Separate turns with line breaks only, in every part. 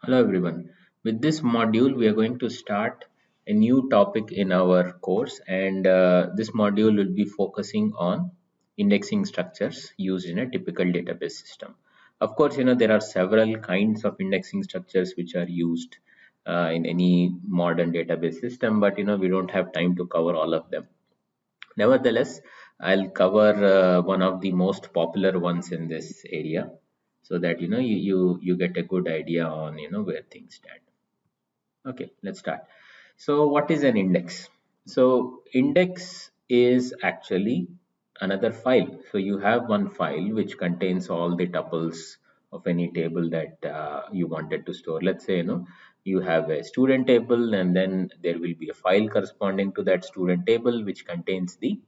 Hello everyone. With this module, we are going to start a new topic in our course, and this module will be focusing on indexing structures used in a typical database system. Of course, there are several kinds of indexing structures which are used in any modern database system, but we don't have time to cover all of them. Nevertheless, I'll cover one of the most popular ones in this area so that you get a good idea on where things stand. Okay, let's start. So what is an index? So index is actually another file. So you have one file which contains all the tuples of any table that you wanted to store. Let's say you have a student table, and then there will be a file corresponding to that student table which contains the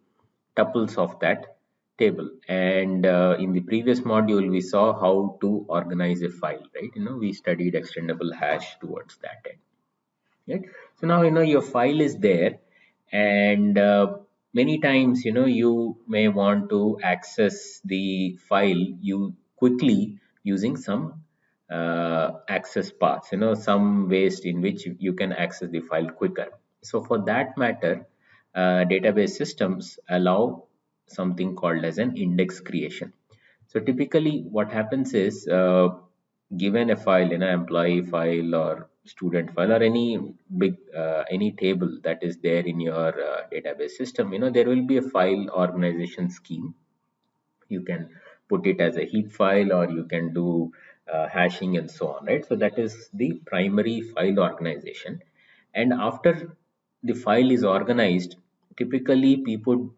tuples of that table. And in the previous module we saw how to organize a file, right? We studied extendable hash towards that end, right? So now your file is there, and many times you may want to access the file you quickly using some access paths, some ways in which you can access the file quicker. So for that matter, database systems allow something called as an index creation. So typically what happens is, given a file, employee file or student file or any big any table that is there in your database system, there will be a file organization scheme. You can put it as a heap file, or you can do hashing and so on, right? So that is the primary file organization. And after the file is organized, typically people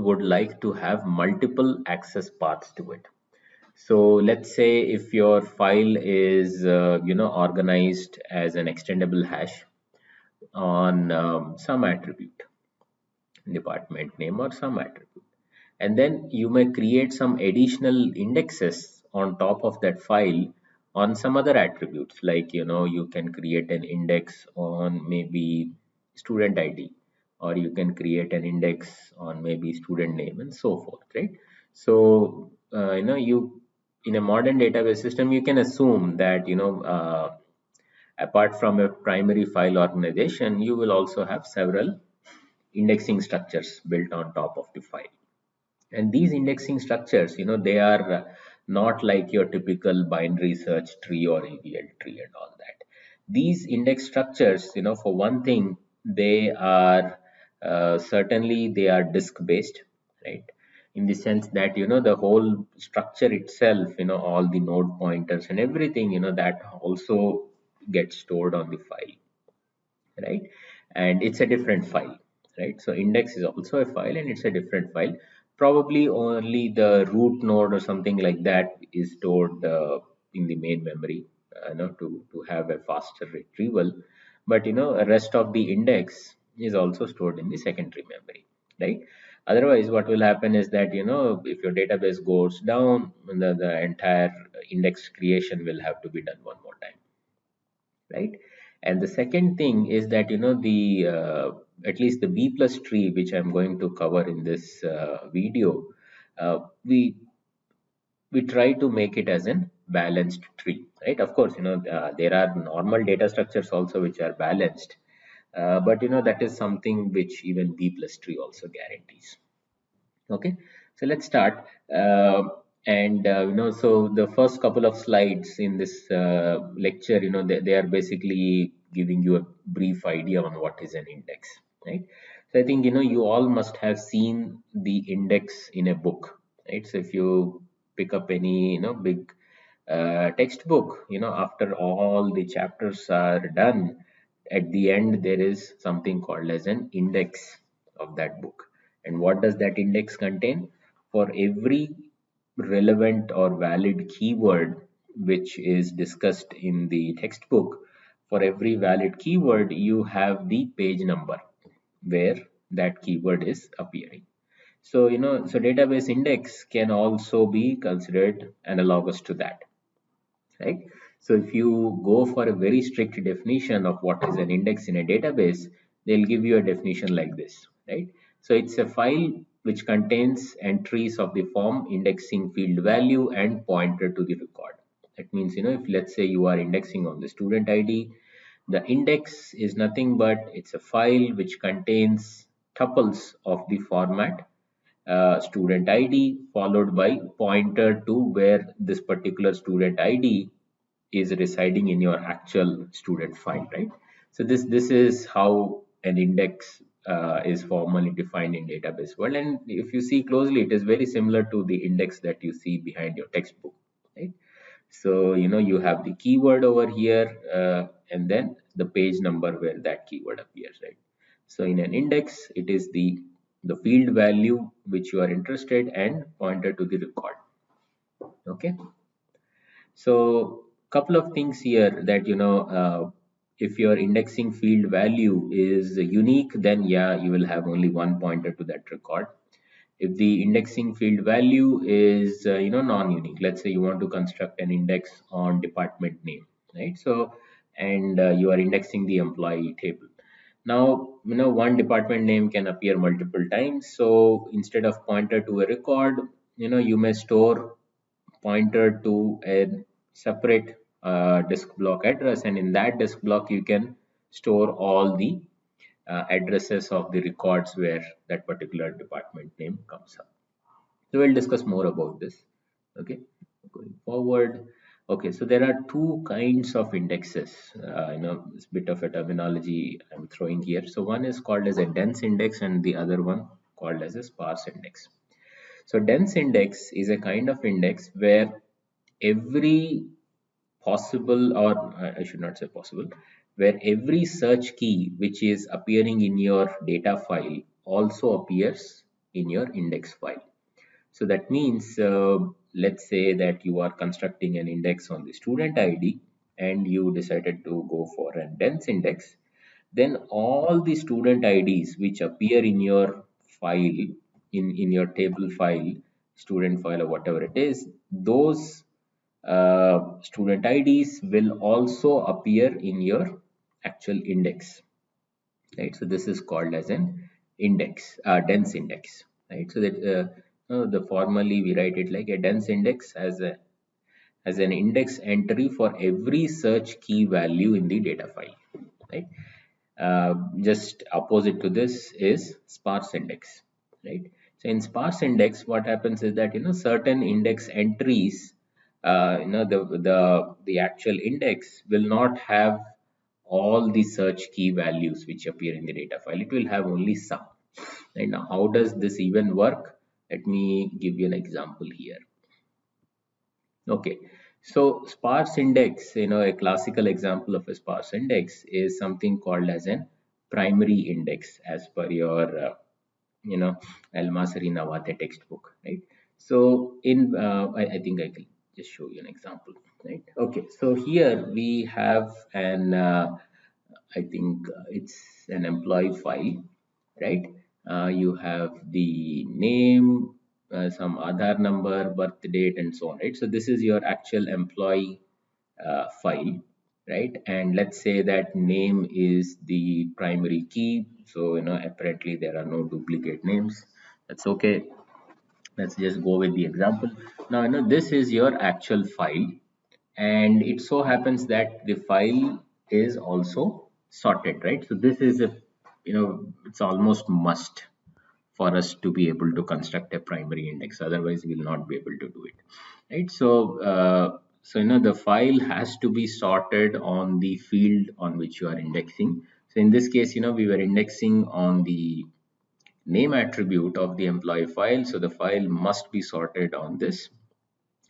would like to have multiple access paths to it. So let's say if your file is organized as an extendable hash on some attribute, department name or some attribute, and then you may create some additional indexes on top of that file on some other attributes, like you can create an index on maybe student id, or you can create an index on maybe student name and so forth, right? So you in a modern database system, you can assume that apart from a primary file organization, you will also have several indexing structures built on top of the file. And these indexing structures, they are not like your typical binary search tree or AVL tree and all that. These index structures, for one thing, they are certainly they are disk based, right? In the sense that the whole structure itself, all the node pointers and everything, that also gets stored on the file, right? And it's a different file, right? So index is also a file, and it's a different file. Probably only the root node or something like that is stored in the main memory, to have a faster retrieval. But the rest of the index is also stored in the secondary memory, right? Otherwise what will happen is that if your database goes down, the entire index creation will have to be done one more time, right? And the second thing is that the at least the B plus tree, which I'm going to cover in this video, uh, we we try to make it as an balanced tree, right? Of course, there are normal data structures also which are balanced, but that is something which even B plus tree also guarantees. Okay, so let's start. And so the first couple of slides in this lecture, they are basically giving you a brief idea on what is an index, right? So I think you all must have seen the index in a book, right? So if you pick up any big textbook, after all the chapters are done, at the end there is something called as an index of that book. And what does that index contain? For every relevant or valid keyword which is discussed in the textbook, for every valid keyword you have the page number where that keyword is appearing. So so database index can also be considered analogous to that, right? So if you go for a very strict definition of what is an index in a database, they'll give you a definition like this, right? So it's a file which contains entries of the form, indexing, field value, and pointer to the record. That means, if let's say you are indexing on the student ID, the index is nothing but it's a file which contains tuples of the format student ID followed by pointer to where this particular student ID is residing in your actual student file, right? So this is how an index is formally defined in database world. And if you see closely, it is very similar to the index that you see behind your textbook, right? So you have the keyword over here, and then the page number where that keyword appears, right? So in an index, it is the field value which you are interested and pointer to the record. Okay. So couple of things here that if your indexing field value is unique, then yeah, you will have only one pointer to that record. If the indexing field value is non-unique, let's say you want to construct an index on department name, right? So and you are indexing the employee table. Now one department name can appear multiple times, so instead of pointer to a record, you may store pointer to a separate disk block address, and in that disk block you can store all the addresses of the records where that particular department name comes up. So we'll discuss more about this. Okay, going forward. Okay, so there are two kinds of indexes. It's a bit of a terminology I'm throwing here. So one is called as a dense index, and the other one called as a sparse index. So dense index is a kind of index where every possible, or I should not say possible, where every search key which is appearing in your data file also appears in your index file. So that means, let's say that you are constructing an index on the student ID and you decided to go for a dense index, then all the student IDs which appear in your file, in your table file, student file or whatever it is, those student IDs will also appear in your actual index, right? So this is called as an index, dense index, right? So that the formally we write it like a dense index as an index entry for every search key value in the data file, right? Just opposite to this is sparse index, right? So in sparse index, what happens is that certain index entries, the actual index will not have all the search key values which appear in the data file. It will have only some. Right? Now, how does this even work? Let me give you an example here. Okay, so sparse index, a classical example of a sparse index is something called as an primary index as per your, Almasari Nawate textbook, right? So I think I can just show you an example, right? Okay, so here we have I think it's an employee file, right? You have the name, some Aadhaar number, birth date, and so on, right? So this is your actual employee file, right? And let's say that name is the primary key. So, apparently there are no duplicate names. That's okay. Let's just go with the example. Now, this is your actual file, and it so happens that the file is also sorted, right? So this is it's almost must for us to be able to construct a primary index, otherwise we'll not be able to do it, right? So the file has to be sorted on the field on which you are indexing. So in this case, we were indexing on the name attribute of the employee file, so the file must be sorted on this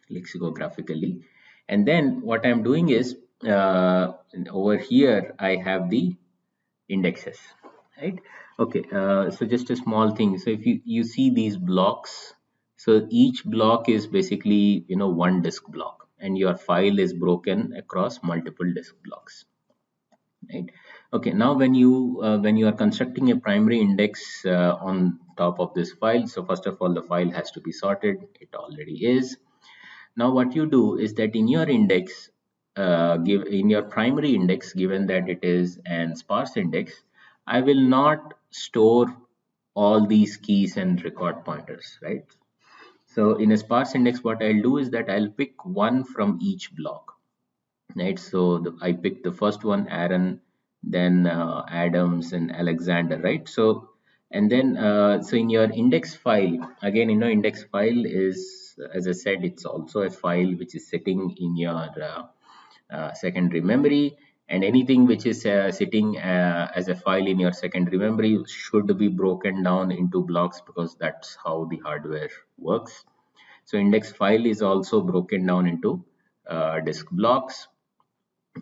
lexicographically. And then what I'm doing is, over here I have the indexes, right? Okay, so just a small thing. So if you see these blocks, so each block is basically one disk block, and your file is broken across multiple disk blocks, right? Okay, now when you are constructing a primary index on top of this file, so first of all the file has to be sorted. It already is. Now what you do is that in your index, give in your primary index, given that it is an sparse index, I will not store all these keys and record pointers, right? So in a sparse index, what I'll do is that I'll pick one from each block, right? So I picked the first one, Aaron, then Adams and Alexander, right? So and then so in your index file, again, index file is, as I said, it's also a file which is sitting in your secondary memory, and anything which is sitting as a file in your secondary memory should be broken down into blocks, because that's how the hardware works. So index file is also broken down into disk blocks,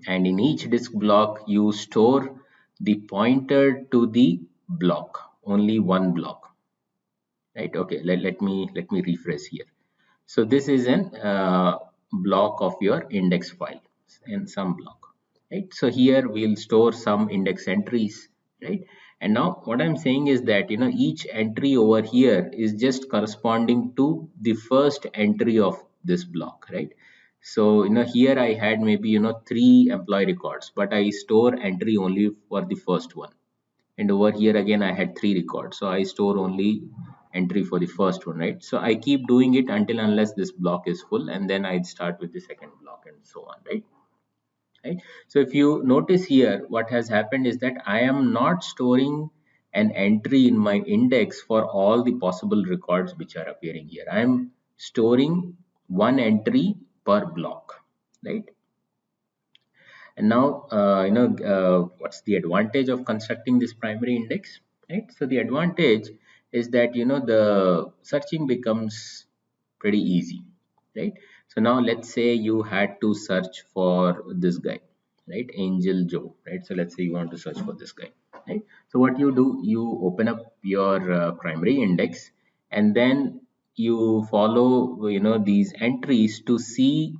and in each disk block you store the pointer to the block, only one block, right? Okay, let me rephrase here. So this is an block of your index file, and some block, right? So here we'll store some index entries, right? And now what I'm saying is that each entry over here is just corresponding to the first entry of this block, right? So here I had maybe 3 employee records, but I store entry only for the first one, and over here again I had 3 records, so I store only entry for the first one, right? So I keep doing it until unless this block is full, and then I'd start with the second block and so on, right? So if you notice here, what has happened is that I am not storing an entry in my index for all the possible records which are appearing here. I am storing one entry per block, right? And now, what's the advantage of constructing this primary index, right? So the advantage is that, the searching becomes pretty easy, right? So now let's say you had to search for this guy, right? Angel Joe, right? So let's say you want to search for this guy, right? So what you do, you open up your primary index, and then you follow, these entries to see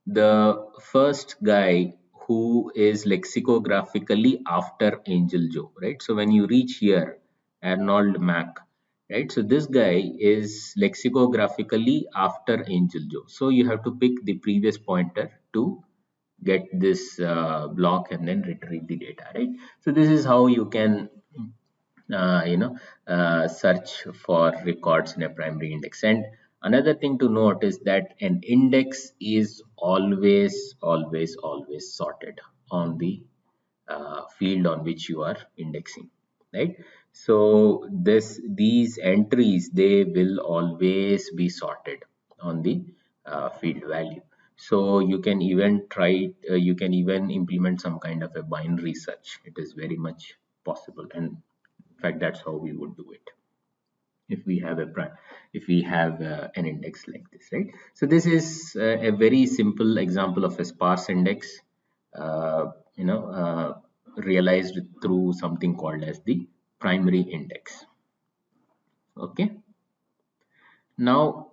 the first guy who is lexicographically after Angel Joe, right? So when you reach here, Arnold Mack, right? So this guy is lexicographically after Angel Joe. So you have to pick the previous pointer to get this block and then retrieve the data, right? So this is how you can search for records in a primary index. And another thing to note is that an index is always sorted on the field on which you are indexing, right? So these entries, they will always be sorted on the field value. So you can even you can even implement some kind of a binary search. It is very much possible, and in fact that's how we would do it if we have if we have an index like this, right? So this is a very simple example of a sparse index, uh, realized through something called as the primary index. Okay. Now,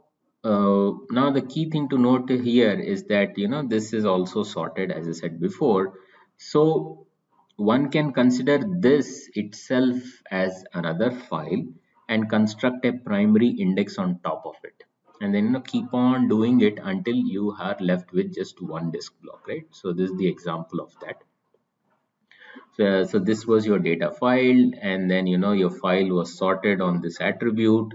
now the key thing to note here is that this is also sorted, as I said before. So one can consider this itself as another file and construct a primary index on top of it, and then keep on doing it until you are left with just one disk block, right? So this is the example of that. So this was your data file, and then your file was sorted on this attribute.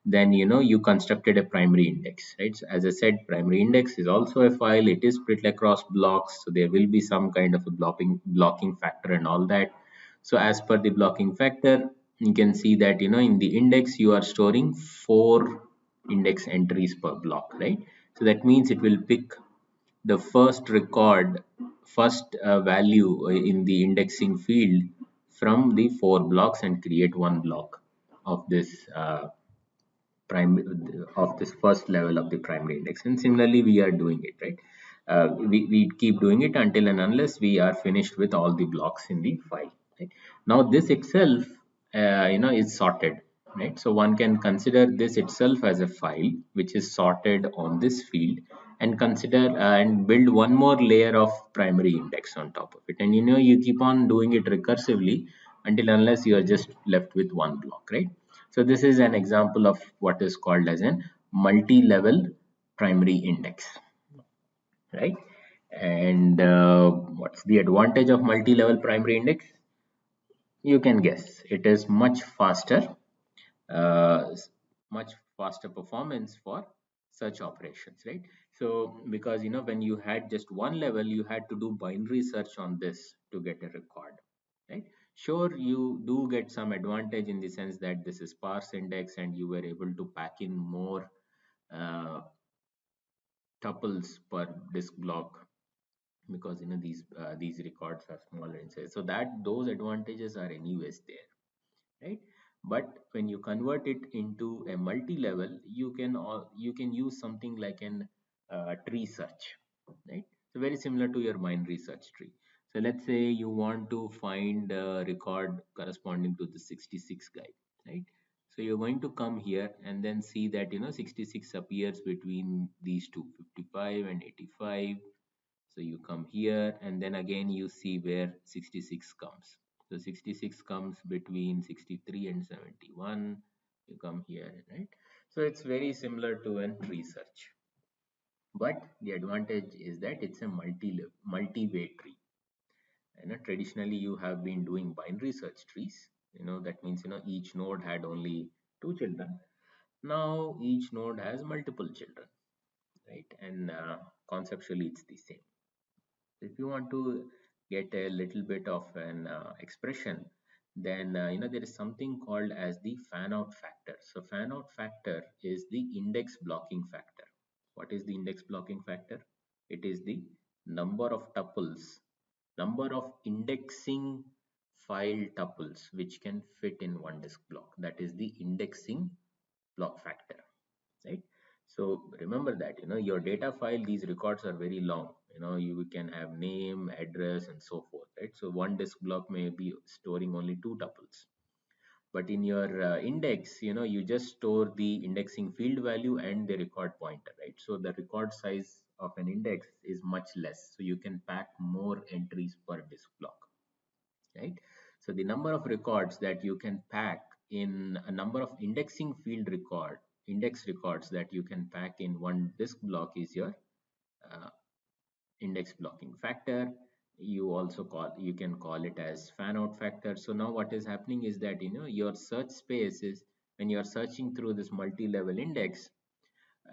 Then you constructed a primary index, right? So as I said, primary index is also a file. It is split across blocks, so there will be some kind of a blocking factor and all that. So as per the blocking factor, you can see that in the index you are storing 4 index entries per block, right? So that means it will pick the first value in the indexing field from the 4 blocks and create one block of this primary of this first level of the primary index. And similarly we are doing it, right? We keep doing it until and unless we are finished with all the blocks in the file, right? Now this itself is sorted, right? So one can consider this itself as a file which is sorted on this field, and consider and build one more layer of primary index on top of it, and you keep on doing it recursively until unless you are just left with one block, right? So this is an example of what is called as an multi-level primary index, right? And what's the advantage of multi-level primary index? You can guess. It is much faster, uh, much faster performance for such operations, right? So because when you had just one level, you had to do binary search on this to get a record, right? Sure, you do get some advantage in the sense that this is sparse index and you were able to pack in more uh, tuples per disk block, because these records are smaller in size, so that those advantages are anyways there, right? But when you convert it into a multi-level, you can use something like an tree search, right? So very similar to your binary search tree. So let's say you want to find a record corresponding to the 66 guy, right? So you're going to come here and then see that 66 appears between these two, 55 and 85. So you come here and then again you see where 66 comes. So 66 comes between 63 and 71. You come here, right? So it's very similar to an tree search. But the advantage is that it's a multi-way tree. And traditionally you have been doing binary search trees. That means each node had only two children. Now each node has multiple children, right? And conceptually it's the same. If you want to get a little bit of an expression, then there is something called as the fan out factor. So fan out factor is the index blocking factor. What is the index blocking factor? It is the number of tuples, number of indexing file tuples which can fit in one disk block. That is the indexing block factor, right? So remember that your data file, these records are very long. You can have name, address, and so forth, right? So one disk block may be storing only two tuples, but in your index, you just store the indexing field value and the record pointer, right? So the record size of an index is much less, so you can pack more entries per disk block, right? So the number of records that you can pack in a number of indexing field index records that you can pack in one disk block is your uh, index blocking factor. You can call it as fan out factor. So now what is happening is that your search space is, when you are searching through this multi-level index,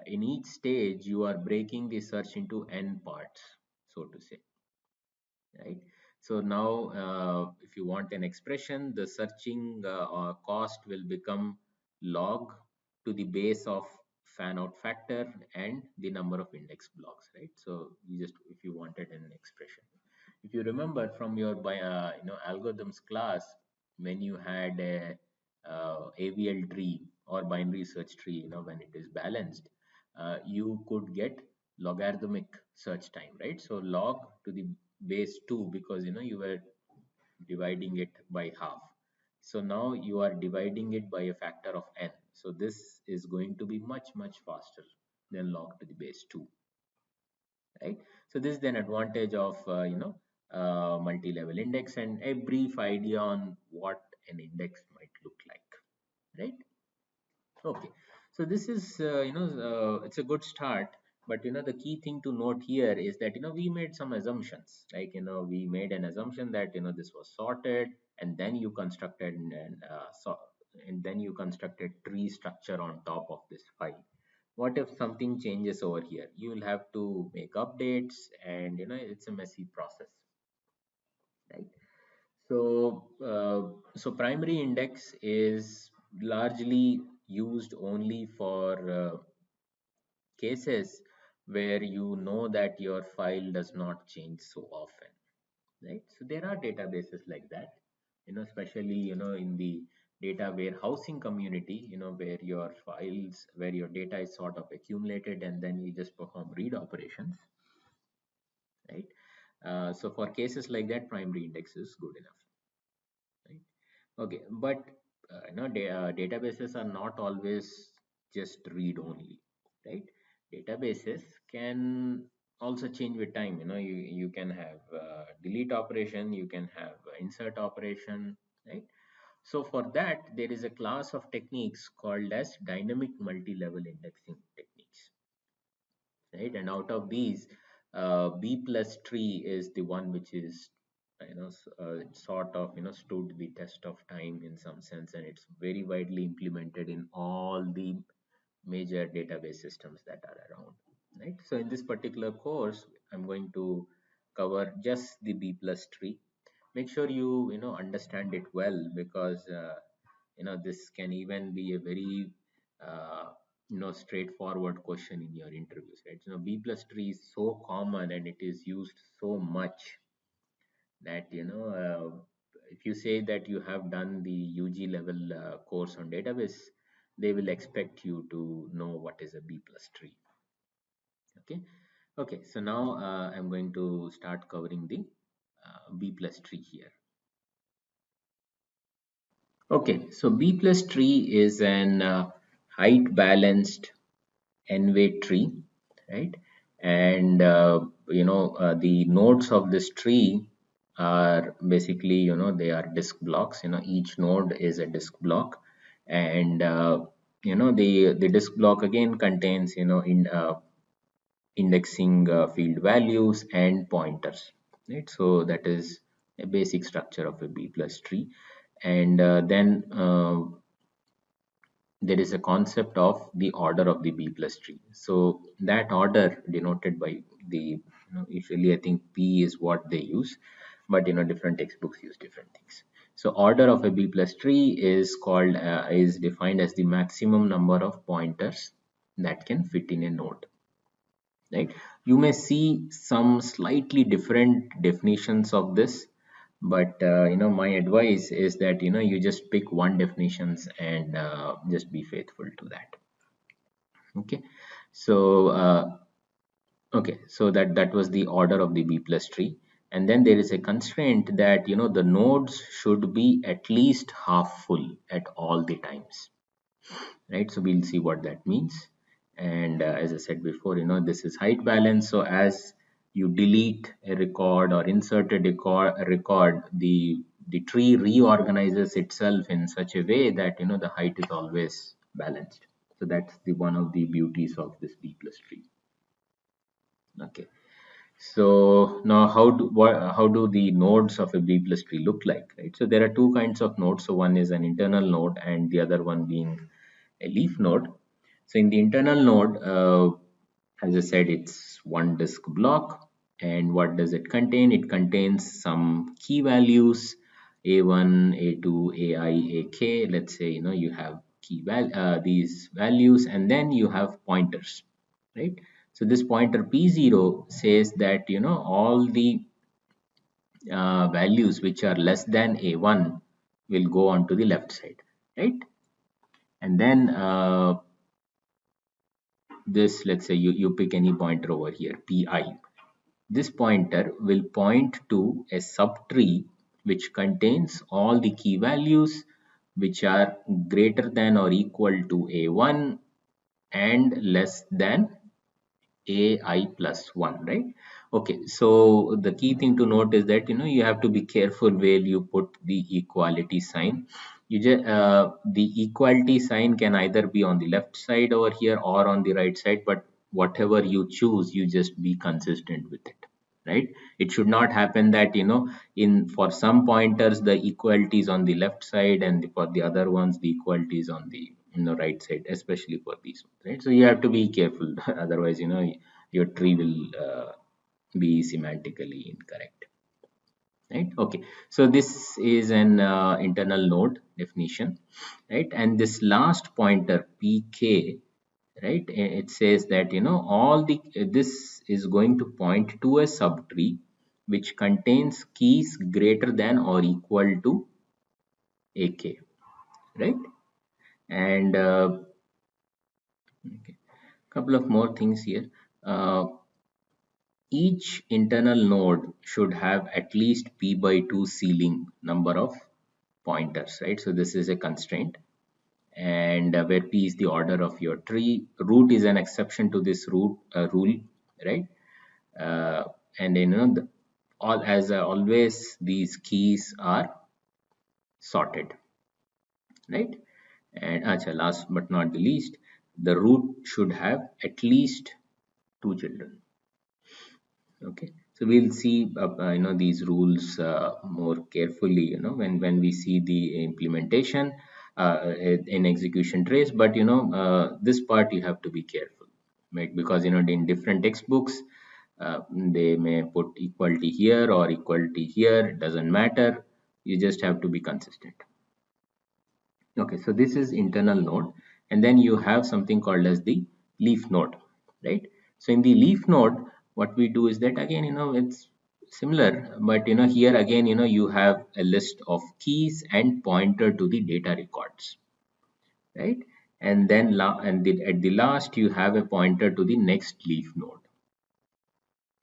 in each stage you are breaking the search into n parts, so to say, right? So now if you want an expression, the searching cost will become log to the base of fan out factor and the number of index blocks, right? So you just, if you wanted an expression, if you remember from your algorithms class, when you had a AVL tree or binary search tree, when it is balanced, you could get logarithmic search time, right? So log to the base 2, because you were dividing it by half. So now you are dividing it by a factor of n. So this is going to be much faster than log to the base 2, right? So this is an advantage of multi-level index, and a brief idea on what an index might look like, right? Okay, so this is it's a good start, but the key thing to note here is that we made some assumptions, like we made an assumption that this was sorted, and then you constructed and then you constructed tree structure on top of this file. What if something changes over here? You will have to make updates, and it's a messy process, right? So primary index is largely used only for cases where you know that your file does not change so often, right? So there are databases like that, especially in the data warehousing community, where your files, where your data is sort of accumulated, and then you just perform read operations, right? So for cases like that, primary index is good enough, right? Okay, but databases are not always just read only, right? Databases can also change with time. You can have delete operation, you can have insert operation, right? So for that, there is a class of techniques called as dynamic multi-level indexing techniques, right? And out of these, B plus tree is the one which is sort of stood the test of time in some sense, and it's very widely implemented in all the major database systems that are around, right? So in this particular course, I'm going to cover just the B plus tree. Make sure you know understand it well, because this can even be a very uh, straightforward question in your interviews, right? B plus tree is so common and it is used so much that if you say that you have done the UG level course on database, they will expect you to know what is a B plus tree. Okay. Okay, so now I'm going to start covering the B plus tree here. Okay, so B plus tree is an height balanced n-way tree, right? And the nodes of this tree are basically, they are disk blocks. Each node is a disk block, and the disk block again contains, indexing field values and pointers, right? So that is a basic structure of a B plus tree. And then there is a concept of the order of the B plus tree. So that order denoted by the, usually I think P is what they use, but different textbooks use different things. So order of a B plus tree is called is defined as the maximum number of pointers that can fit in a node, right? You may see some slightly different definitions of this, but my advice is that you just pick one definitions and just be faithful to that. Okay, so that was the order of the B plus tree. And then there is a constraint that the nodes should be at least half full at all the times, right? So we'll see what that means. And as I said before, this is height balance. So as you delete a record or insert a record, the tree reorganizes itself in such a way that the height is always balanced. So that's the one of the beauties of this B plus tree. Okay. So now how do the nodes of a B plus tree look like, right? So there are two kinds of nodes. So one is an internal node and the other one being a leaf node. So in the internal node, as I said, it's one disk block. And what does it contain? It contains some key values, A1, A2, AI, AK. Let's say, you have these values, and then you have pointers, right? So this pointer P0 says that, all the values which are less than A1 will go onto the left side, right? And then this, let's say you pick any pointer over here, Pi. This pointer will point to a subtree which contains all the key values which are greater than or equal to A1 and less than AI plus 1, right? Okay, so the key thing to note is that you have to be careful where you put the equality sign. The equality sign can either be on the left side over here or on the right side, but whatever you choose, you just be consistent with it, right? It should not happen that in for some pointers the equality is on the left side, and for the other ones the equality is on the right side, especially for these ones, right? So you have to be careful otherwise your tree will be semantically incorrect, right? Okay, so this is an internal node definition, right? And this last pointer pk, right, it says that all the this is going to point to a subtree which contains keys greater than or equal to ak, right? And okay, couple of more things here. Each internal node should have at least p by 2 ceiling number of pointers, right? So this is a constraint. And where p is the order of your tree, root is an exception to this rule, right? And all as always these keys are sorted, right? And last but not the least, the root should have at least two children. Okay, so we'll see these rules more carefully when we see the implementation. in execution trace, but this part you have to be careful, right? Because in different textbooks, they may put equality here or equality here, it doesn't matter, you just have to be consistent. Okay, so this is internal node, and then you have something called as the leaf node, right? So in the leaf node, what we do is that, again, it's similar, but here again, you have a list of keys and pointer to the data records, right? And then at the last, you have a pointer to the next leaf node.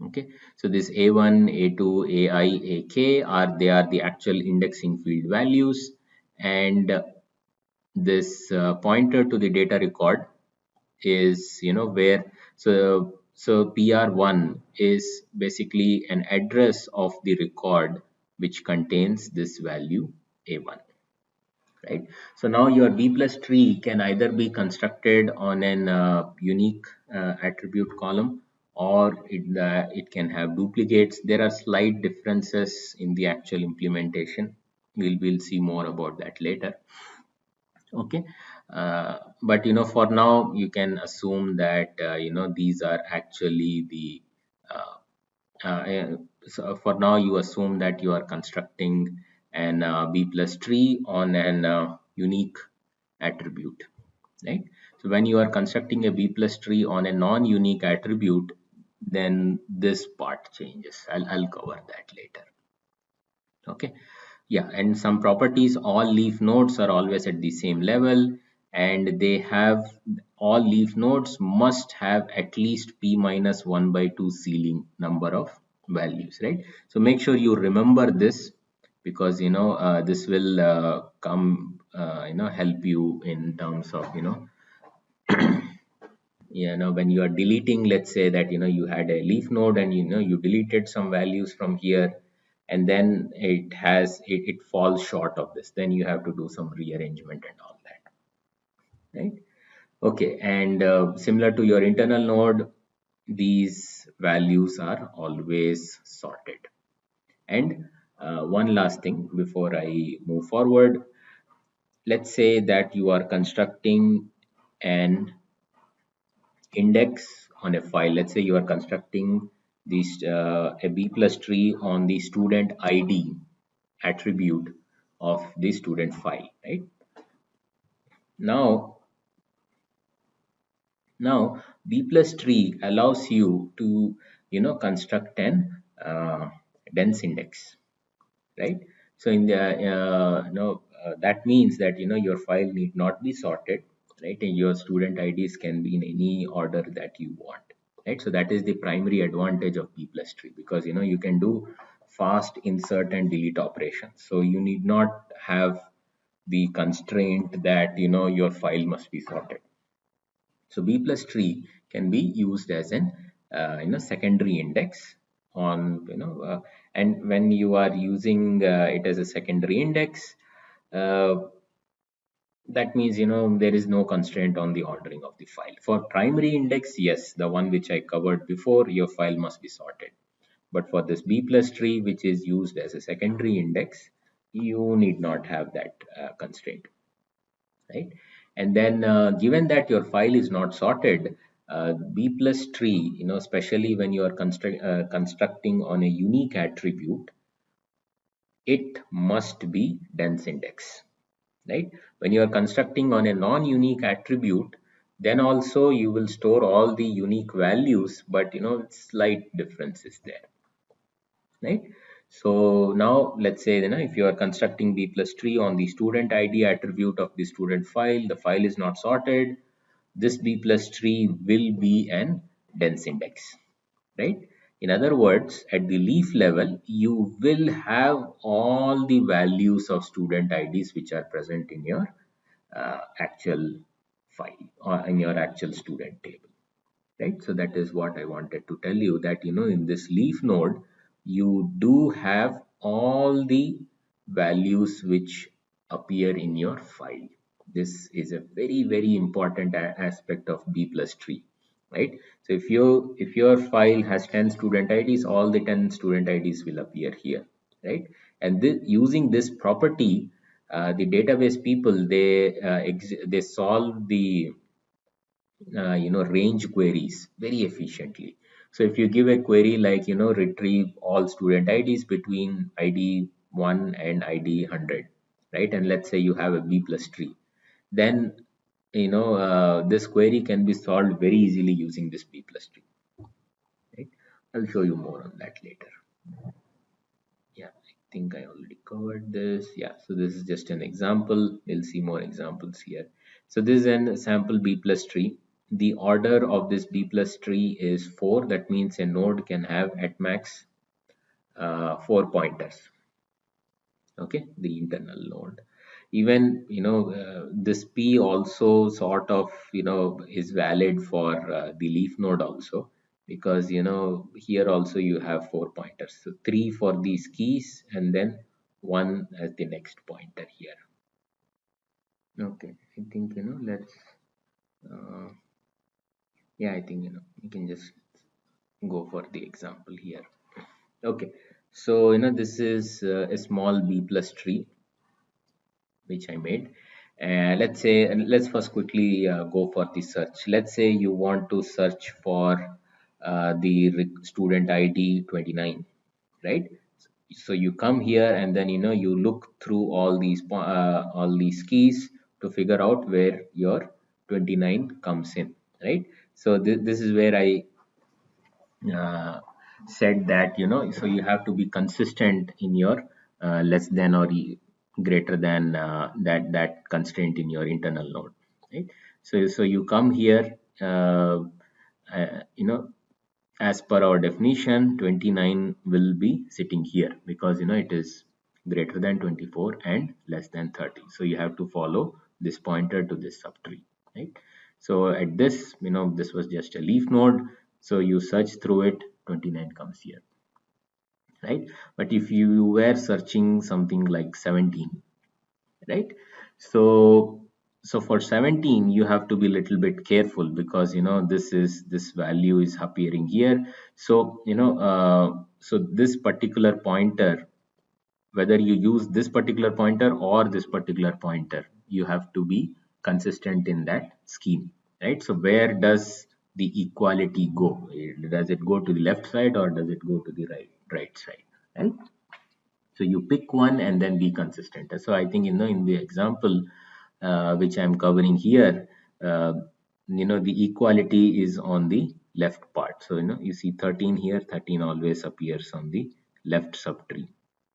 Okay, so this A1, A2, AI, AK are the actual indexing field values, and this pointer to the data record is where, so PR1 is basically an address of the record which contains this value A1, right? So now your B plus tree can either be constructed on an unique attribute column, or it can have duplicates. There are slight differences in the actual implementation. We'll see more about that later. Okay, but for now you can assume that these are actually the uh, so for now you assume that you are constructing an B plus tree on an unique attribute, right? So when you are constructing a B plus tree on a non-unique attribute, then this part changes. I'll cover that later. Okay, yeah, and some properties, all leaf nodes are always at the same level, and they have, all leaf nodes must have at least p minus 1 by 2 ceiling number of values, right? So make sure you remember this, because this will come help you in terms of when you are deleting, let's say that you had a leaf node, and you deleted some values from here, and then it falls short of this, then you have to do some rearrangement and all that, right? Okay, and similar to your internal node, these values are always sorted. And one last thing before I move forward, let's say that you are constructing an index on a file. Let's say you are constructing this a B plus tree on the student ID attribute of the student file, right? Now now B plus tree allows you to construct an dense index, right? So in the that means that your file need not be sorted, right? And your student IDs can be in any order that you want, right? So that is the primary advantage of B plus tree, because you can do fast insert and delete operations, so you need not have the constraint that your file must be sorted. So B plus tree can be used as an secondary index on and when you are using it as a secondary index, uh, that means there is no constraint on the ordering of the file. For primary index, yes, the one which I covered before, your file must be sorted. But for this B plus tree, which is used as a secondary index, you need not have that constraint, right? And then given that your file is not sorted, B plus tree, especially when you are constructing on a unique attribute, it must be dense index, right? When you are constructing on a non-unique attribute, then also you will store all the unique values, but slight differences there, right? So now let's say if you are constructing B plus tree on the student ID attribute of the student file, the file is not sorted, this B plus tree will be an dense index, right? In other words, at the leaf level, you will have all the values of student IDs which are present in your actual file or in your actual student table, right? So that is what I wanted to tell you, that in this leaf node you do have all the values which appear in your file. This is a very, very important aspect of B plus tree, right? So if your file has 10 student IDs, all the 10 student IDs will appear here, right? And using this property, The database people, they solve the range queries very efficiently. So if you give a query like retrieve all student IDs between ID 1 and ID 100, right? And let's say you have a B plus tree, then this query can be solved very easily using this B plus tree, right? I'll show you more on that later. Yeah, I think I already covered this. Yeah, so this is just an example. We'll see more examples here. So this is an sample B plus tree. The order of this B plus tree is 4. That means a node can have at max 4 pointers. Okay, the internal node. Even this P also sort of is valid for the leaf node also, because here also you have 4 pointers, so 3 for these keys and then 1 as the next pointer here. Okay, I think let's uh, yeah, I think we can just go for the example here. Okay, so this is a small B plus tree which I made. Let's say, and let's first quickly go for the search. Let's say you want to search for the student ID 29, right? So you come here and then you look through all these keys to figure out where your 29 comes in, right? So this is where I uh, said that so you have to be consistent in your less than or greater than that constraint in your internal node, right? So you come here, uh, you know as per our definition 29 will be sitting here because it is greater than 24 and less than 30, so you have to follow this pointer to this subtree, right? So at this, this was just a leaf node, so you search through it, 29 comes here, right? But if you were searching something like 17, right? So for 17 you have to be a little bit careful because this value is appearing here. So so this particular pointer, whether you use this particular pointer or this particular pointer, you have to be consistent in that scheme, right? So where does the equality go? Does it go to the left side or does it go to the right side, right? So you pick one and then be consistent. So I think in the example which I'm covering here, uh, the equality is on the left part. So you see 13 here, 13 always appears on the left subtree.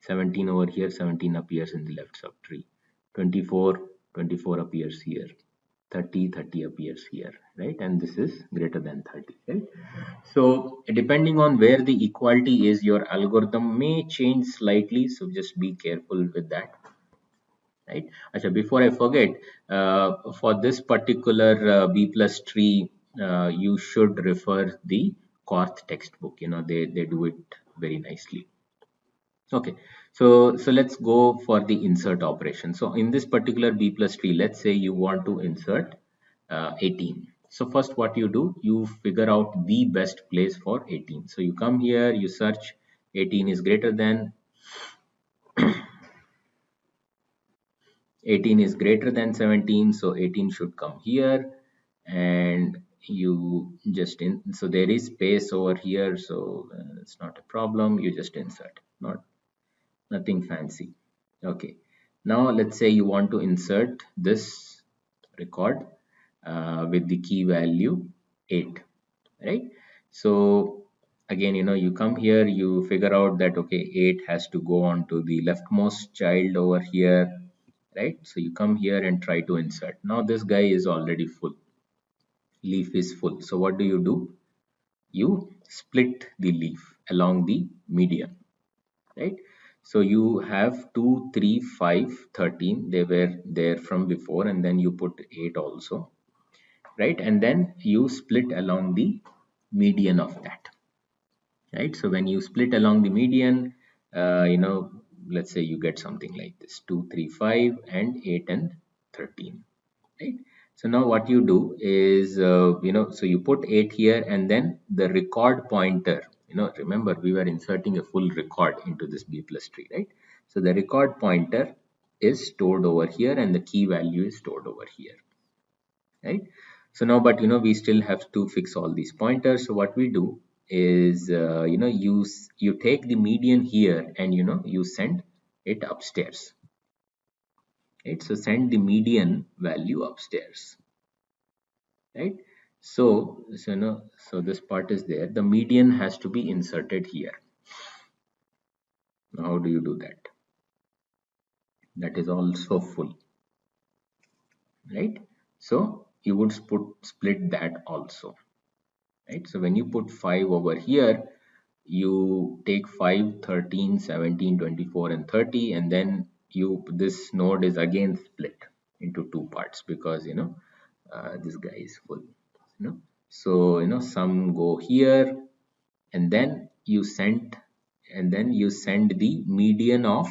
17 over here, 17 appears in the left subtree. 24, 24 appears here. 30, 30 appears here, right? And this is greater than 30, right? So depending on where the equality is, your algorithm may change slightly. So just be careful with that, right? Achha, before I forget, for this particular B plus tree, you should refer the Korth textbook. They do it very nicely. Okay, so let's go for the insert operation. So in this particular B plus tree, let's say you want to insert 18. So first what you do, you figure out the best place for 18. So you come here, you search 18 is greater than 18 is greater than 17, so 18 should come here, and you just so there is space over here, so it's not a problem. You just insert, nothing fancy. Okay, now let's say you want to insert this record with the key value 8, right? So again, you come here, you figure out that okay, 8 has to go on to the leftmost child over here, right? So you come here and try to insert. Now this guy is already full, leaf is full. So what do? You split the leaf along the median, right? So you have 2, 3, 5, 13. They were there from before, and then you put 8 also, right? And then you split along the median of that, right? So when you split along the median, let's say you get something like this: 2, 3, 5, and 8 and 13, right? So now what you do is, so you put 8 here, and then the record pointer, remember we were inserting a full record into this B plus tree, right? So the record pointer is stored over here and the key value is stored over here, right? So now, but we still have to fix all these pointers. So what we do is you take the median here and you send it upstairs, right? So send the median value upstairs, right? So this part is there, the median has to be inserted here. Now how do you do that? That is also full, right? So you would split that also, right? So when you put 5 over here, you take 5, 13, 17, 24, and 30, and then this node is again split into two parts because this guy is full, so some go here, and then you send the median of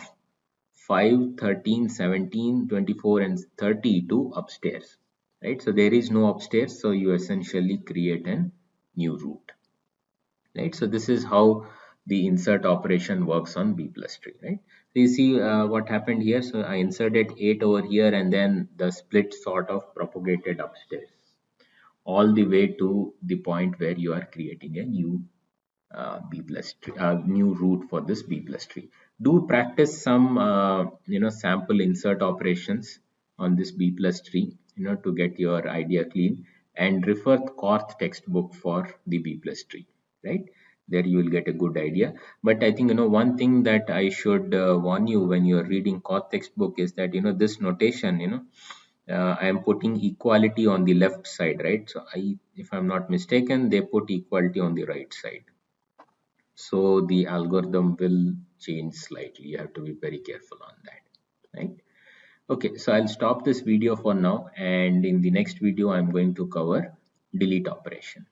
5, 13, 17, 24, and 30 to upstairs, right? So there is no upstairs, so you essentially create a new root, right? So this is how the insert operation works on B plus tree, right? So you see what happened here. So I inserted 8 over here, and then the split sort of propagated upstairs all the way to the point where you are creating a new B plus tree, new root for this B plus tree. Do practice some sample insert operations on this B plus tree, to get your idea clean, and refer the Korth textbook for the B plus tree, right? There you will get a good idea. But I think one thing that I should warn you when you are reading Korth textbook is that this notation, I am putting equality on the left side, right? So if I'm not mistaken, they put equality on the right side, so the algorithm will change slightly. You have to be very careful on that, right? Okay, so I'll stop this video for now, and in the next video I'm going to cover delete operation.